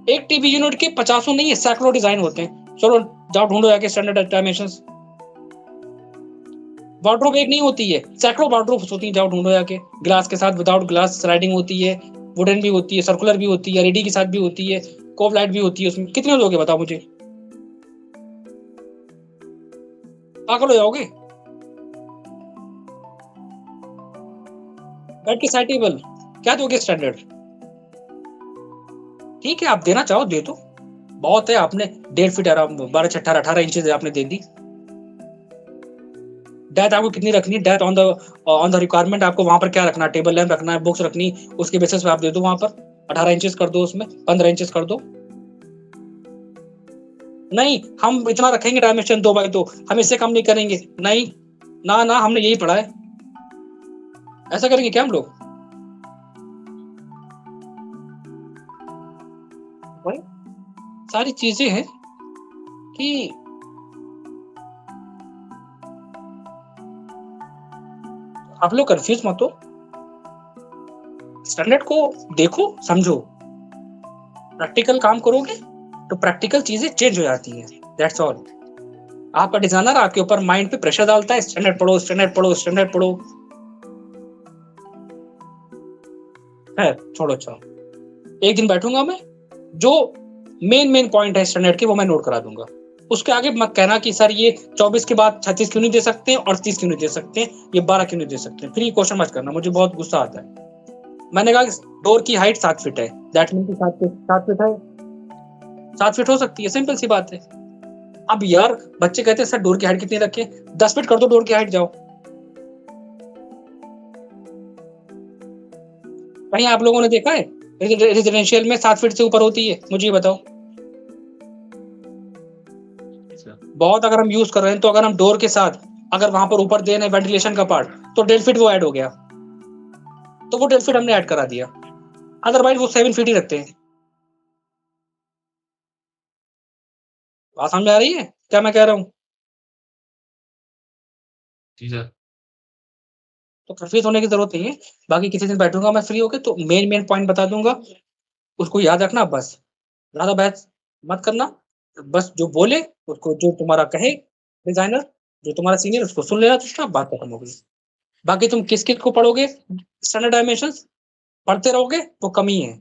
एक टीवी यूनिट के 50 नहीं है, सैकड़ों डिजाइन होते हैं, चलो जाओ ढूंढो जाके स्टैंडर्ड डायमेंशंस। वार्डरोब एक नहीं होती है, सैकड़ों वार्डरोब्स होती हैं, जाओ ढूंढो जाके। ग्लास के साथ, विदाउट ग्लास स्लाइडिंग होती है, वुडन भी होती है, सर्कुलर भी होती है, एलईडी के साथ भी होती है, कोव लाइट भी होती है, उसमें कितने लोगे बताओ मुझे, पागल हो जाओगे। बेड के साइड टेबल क्या दोगे स्टैंडर्ड, ठीक है आप देना चाहो दे दो, बहुत है। आपने 1.5 फीट 12 18 इंचेस आपने दे दी। डेथ आपको कितनी रखनी है, डेथ ऑन द रिक्वायरमेंट, आपको वहां पर क्या रखना है, टेबल लैंप रखना है, बुक्स रखनी, उसके बेसिस पे आप दे दो वहां पर 18 इंचेस कर दो, उसमें 15 इंचेस कर दो। नहीं हम इतना रखेंगे डायमेंशन 2x2, हम इससे कम नहीं करेंगे, नहीं ना ना, हमने यही पढ़ा है, ऐसा करेंगे क्या हम लोग भाई। सारी चीजें हैं कि आप लोग कंफ्यूज मत हो, स्टैंडर्ड को देखो समझो, प्रैक्टिकल काम करोगे तो प्रैक्टिकल चीजें चेंज हो जाती हैं, दैट्स ऑल। आपका डिजाइनर आपके ऊपर माइंड पे प्रेशर डालता है, स्टैंडर्ड पढ़ो स्टैंडर्ड पढ़ो स्टैंडर्ड पढ़ो, है छोड़ो छोड़ो। एक दिन बैठूंगा मैं, जो मेन पॉइंट है स्टैंडर्ड के वो मैं नोट करा दूंगा, उसके आगे मत कहना कि सर ये 24 के बाद 36 क्यों नहीं दे सकते और 30 क्यों नहीं दे सकते, ये 12 क्यों नहीं दे सकते, फिर ये क्वेश्चन मत करना, मुझे बहुत गुस्सा आता है। मैंने कहा डोर की हाइट 7 फीट है, दैट मीन 7 फीट है, 7 फीट हो सकती है, सिंपल सी बात है। अब यार बच्चे कहते हैं सर डोर की हाइट कितनी रखे, 10 फीट कर दो डोर की हाइट, जाओ। कहीं आप लोगों ने देखा है रेजिडेंशियल में 7 फीट से ऊपर होती है, मुझे ये बताओ। बहुत अगर हम यूज कर रहे हैं तो अगर हम डोर के साथ अगर वहां पर ऊपर दे रहे वेंटिलेशन का पार्ट तो 1.5 फीट वो ऐड हो गया, तो वो 1.5 फीट हमने ऐड करा दिया, अदरवाइज वो 7 फीट ही रखते हैं। बात समझ में आ रही है क्या मैं कह रहा हूँ, जी सर। तो कंफ्यूज होने की जरूरत नहीं है। बाकी किसी दिन बैठूंगा मैं फ्री होके तो मेन पॉइंट बता दूंगा, उसको याद रखना बस, ज्यादा बहस मत करना, बस जो बोले उसको, जो तुम्हारा कहे डिजाइनर, जो तुम्हारा सीनियर उसको सुन लेना, तो बात खत्म हो गई। बाकी तुम किस किस को पढ़ोगे, स्टैंडर्ड डायमेंशंस पढ़ते रहोगे वो कमी है,